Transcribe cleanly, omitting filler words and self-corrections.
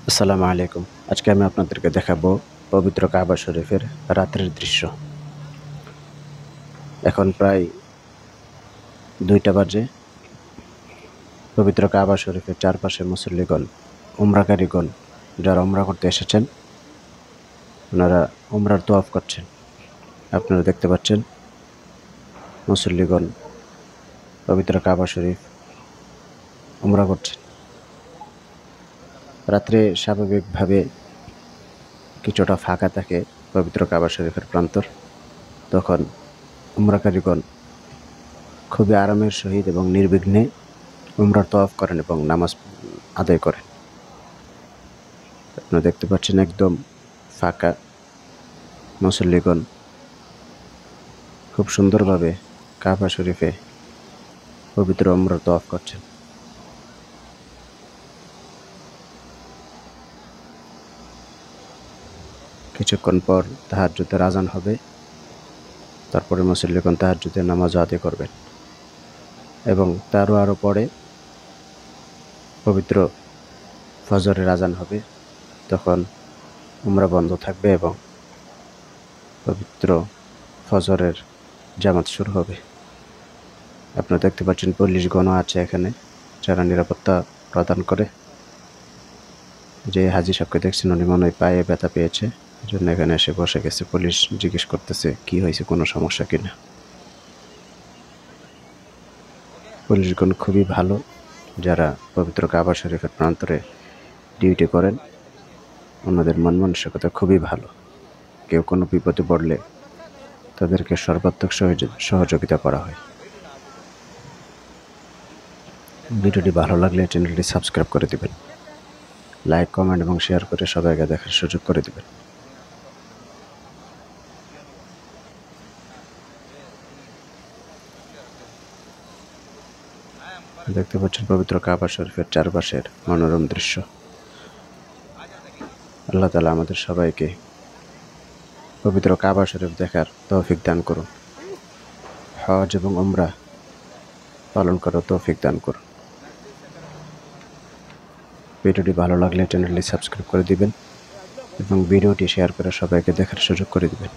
আসসালামু আলাইকুম। আজকে আমি আপনাদেরকে দেখাবো পবিত্র কাবা শরীফের রাত্রের দৃশ্য। এখন প্রায় ২টা বাজে। পবিত্র কাবা শরীফের চারপাশে মুসল্লিগণ, উমরাকারীগণ যারা উমরা করতে এসেছেন, ওনারা উমরার তোয়াফ করছেন। আপনারা দেখতে পাচ্ছেন মুসল্লিগণ পবিত্র কাবা শরীফ উমরা করছেন। রাত্রে স্বাভাবিকভাবে কিছুটা ফাঁকা থাকে পবিত্র কাবা শরীফের প্রান্তর। তখন উমরাকারীগণ খুবই আরামের সহিত এবং নির্বিঘ্নে উমরার তওয়াফ করেন এবং নামাজ আদায় করেন। আপনারা দেখতে পাচ্ছেন একদম ফাঁকা। মুসল্লিগণ খুব সুন্দরভাবে কাবা শরীফে পবিত্র উমরার তওয়াফ করছেন। কিছুক্ষণ পর তাহাজ্জুদের আজান হবে। তারপরে মুসল্লিগণ তাহাজ্জুদের নামাজ আদায় করবেন এবং আরও পরে পবিত্র ফজরের আজান হবে। তখন উমরা বন্ধ থাকবে এবং পবিত্র ফজরের জামাত শুরু হবে। আপনারা দেখতে পাচ্ছেন পুলিশগণও আছে এখানে, যারা নিরাপত্তা প্রদান করে। যে হাজী সাহেবকে দেখছেন, উনি মনে হয় পায়ে ব্যথা পেয়েছে, জন্য এখানে এসে বসে গেছে। পুলিশ জিজ্ঞেস করতেছে কি হয়েছে, কোনো সমস্যা কিনা। পুলিশগণ খুবই ভালো, যারা পবিত্র কাবা শরীফের প্রান্তরে ডিউটি করেন। ওনাদের মন মানসিকতা খুবই ভালো। কেউ কোনো বিপদে পড়লে তাদেরকে সর্বাত্মক সহযোগিতা করা হয়। ভিডিওটি ভালো লাগলে চ্যানেলটি সাবস্ক্রাইব করে দিবেন, লাইক, কমেন্ট এবং শেয়ার করে সবাইকে দেখার সুযোগ করে দিবেন। দেখতে পাচ্ছেন পবিত্র কাবা শরীফের চারপাশের মনোরম দৃশ্য। আল্লাহ তাআলা আমাদের সবাইকে পবিত্র কাবা শরীফ দেখার তৌফিক দান করুন। হজ এবং উমরা পালন করার তৌফিক দান করুন। ভিডিওটি ভালো লাগলে চ্যানেলটি সাবস্ক্রাইব করে দিবেন এবং ভিডিওটি শেয়ার করে সবাইকে দেখার সুযোগ করে দিবেন।